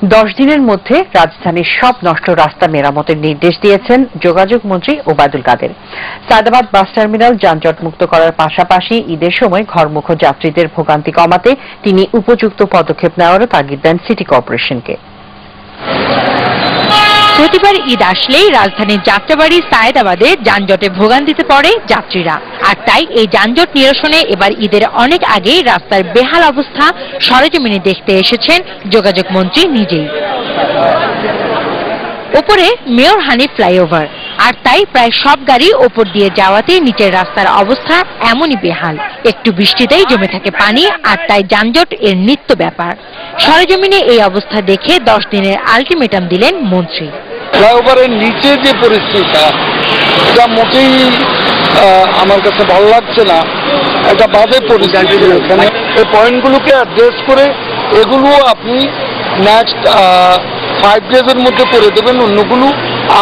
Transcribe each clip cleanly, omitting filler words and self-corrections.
10 দিনের মধ্যে রাজধানীর সব নষ্ট রাস্তা মেরামতের নির্দেশ দিয়েছেন যোগাযোগ মন্ত্রী ওবায়দুল কাদের। সায়দাবাদ বাস টার্মিনাল যানজট মুক্ত করার পাশাপাশি ঈদের সময় ঘরমুখ যাত্রীদের ভোগান্তি কমাতে তিনি উপযুক্ত পদক্ষেপ নেওয়ারও তাগিদ দেন সিটি কর্পোরেশনকে। প্রতিবার ঈদ আসলেই রাজধানীর যাত্রাবাড়ি সায়দাবাদে যানজটে ভোগান্তিতে পড়ে যাত্রীরা, আর তাই এই যানজট নিরসনে এবার ঈদের অনেক আগেই রাস্তার বেহাল অবস্থা সরেজমিনে দেখতে এসেছেন যোগাযোগ মন্ত্রী নিজেই। ওপরে মেয়র হানিফ ফ্লাইওভার, আর তাই প্রায় সব গাড়ি ওপর দিয়ে যাওয়াতে নিচের রাস্তার অবস্থা এমনই বেহাল। একটু বৃষ্টিতেই জমে থাকে পানি, আর তাই যানজট এর নিত্য ব্যাপার। সরেজমিনে এই অবস্থা দেখে 10 দিনের আলটিমেটাম দিলেন মন্ত্রী। ফ্লাইওভারের নিচে যে পরিস্থিতিটা, এটা মোটেই আমার কাছে ভালো লাগছে না। একটা বাজে পরিস্থিতি। এখানে এই পয়েন্টগুলোকে অ্যাড্রেস করে এগুলো আপনি নেক্সট 5 ডেজের মধ্যে করে দেবেন অন্যগুলো,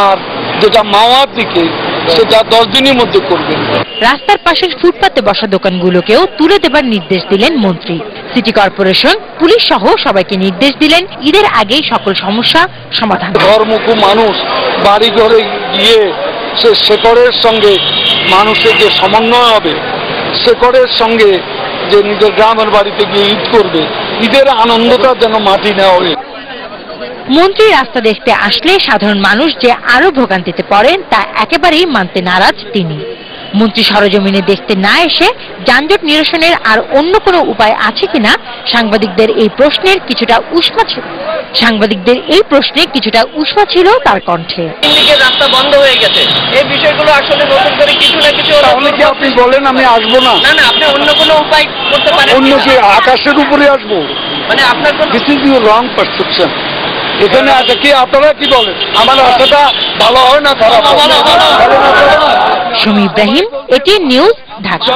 আর যেটা মাওয়ার দিকে সেটা 10 দিনের মধ্যে করবেন। রাস্তার পাশের ফুটপাতে বসা দোকানগুলোকেও তুলে দেবার নির্দেশ দিলেন মন্ত্রী। সিটি কর্পোরেশন, পুলিশ সহ সবাইকে নির্দেশ দিলেন ঈদের আগেই সকল সমস্যা সমাধান। ঘরমুখ মানুষ বাড়ি ঘরে গিয়ে সে শেকড়ের সঙ্গে মানুষের যে সমন্বয় হবে, শেকড়ের সঙ্গে যে নিজের গ্রামের বাড়িতে গিয়ে ঈদ করবে, ঈদের আনন্দটা যেন মাটি নেওয়া হয়। মন্ত্রী রাস্তা দেখতে আসলে সাধারণ মানুষ যে আরো ভোগান্তিতে পড়েন তা একেবারেই মানতে নারাজ তিনি। মন্ত্রী সরেজমিনে দেখতে না এসে যানজট নিরসনের আর অন্য কোনো উপায় আছে কিনা সাংবাদিকদের এই প্রশ্নে কিছুটা উষ্মা ছিল তার কণ্ঠে। রাস্তা বন্ধ হয়ে গেছে, এই বিষয়গুলো আসলে নতুন করে কিছু না কিছু। তাহলে কি আপনি বলেন আমি আসবো না? না, আপনি অন্য কোনো উপায় করতে পারেন। অন্য কি আকাশের উপরে আসবো? মানে আপনার this is your wrong perception. এখানে আছে কি, আপনারা কি বলেন? আমার রাস্তাটা ভালো হয় না খারাপ? সমী ইব্রাহিম, এটিএন নিউজ, ঢাকা।